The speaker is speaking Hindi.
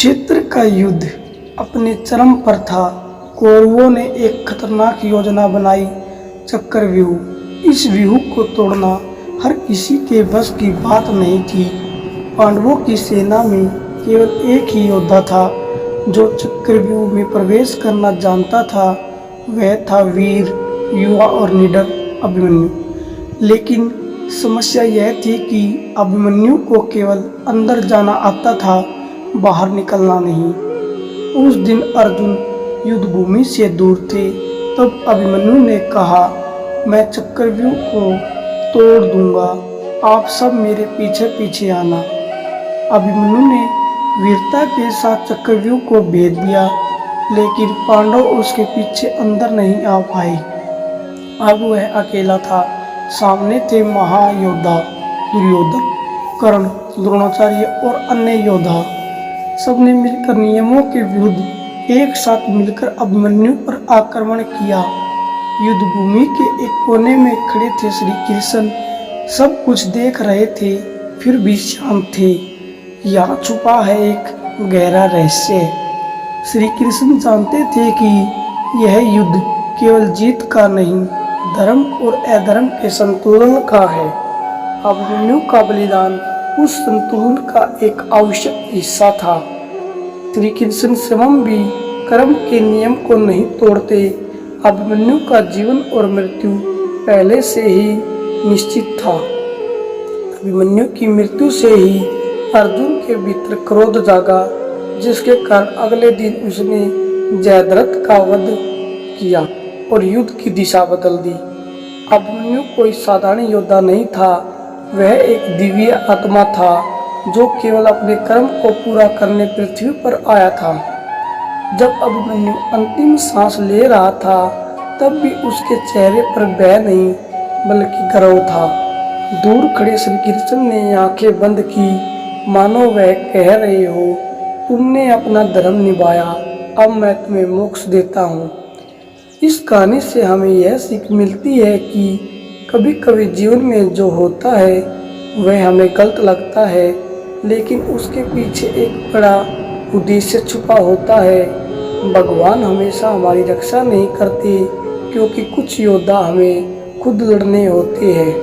कुरुक्षेत्र का युद्ध अपने चरम पर था। कौरवों ने एक खतरनाक योजना बनाई, चक्रव्यूह। इस व्यूह को तोड़ना हर किसी के बस की बात नहीं थी। पांडवों की सेना में केवल एक ही योद्धा था जो चक्रव्यूह में प्रवेश करना जानता था। वह था वीर, युवा और निडर अभिमन्यु। लेकिन समस्या यह थी कि अभिमन्यु को केवल अंदर जाना आता था, बाहर निकलना नहीं। उस दिन अर्जुन युद्ध भूमि से दूर थे। तब अभिमन्यु ने कहा, मैं चक्रव्यूह को तोड़ दूंगा, आप सब मेरे पीछे पीछे आना। अभिमन्यु ने वीरता के साथ चक्रव्यूह को भेद दिया, लेकिन पांडव उसके पीछे अंदर नहीं आ पाए। अब वह अकेला था। सामने थे महायोद्धा दुर्योधन, कर्ण, द्रोणाचार्य और अन्य योद्धा। सबने मिलकर नियमों के विरुद्ध एक साथ मिलकर अभिमन्यु पर आक्रमण किया। युद्ध भूमि के एक कोने में खड़े थे श्री कृष्ण। सब कुछ देख रहे थे, फिर भी शांत थे। यहाँ छुपा है एक गहरा रहस्य। श्री कृष्ण जानते थे कि यह युद्ध केवल जीत का नहीं, धर्म और अधर्म के संतुलन का है। अभिमन्यु का बलिदान उस संतुलन का एक आवश्यक हिस्सा था। श्री कृष्ण स्वयं भी कर्म के नियम को नहीं तोड़ते। अभिमन्यु का जीवन और मृत्यु पहले से ही निश्चित था। अभिमन्यु की मृत्यु से ही अर्जुन के भीतर क्रोध जागा, जिसके कारण अगले दिन उसने जयद्रथ का वध किया और युद्ध की दिशा बदल दी। अभिमन्यु कोई साधारण योद्धा नहीं था, वह एक दिव्य आत्मा था जो केवल अपने कर्म को पूरा करने पृथ्वी पर आया था। जब अभिमन्यु अंतिम सांस ले रहा था, तब भी उसके चेहरे पर भय नहीं बल्कि गर्व था। दूर खड़े श्री कृष्ण ने आंखें बंद की, मानो वह कह रहे हो, तुमने अपना धर्म निभाया, अब मैं तुम्हें मोक्ष देता हूँ। इस कहानी से हमें यह सीख मिलती है कि कभी कभी जीवन में जो होता है वह हमें गलत लगता है, लेकिन उसके पीछे एक बड़ा उद्देश्य छुपा होता है। भगवान हमेशा हमारी रक्षा नहीं करते, क्योंकि कुछ योद्धा हमें खुद लड़ने होते हैं।